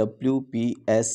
WPS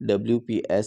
WPS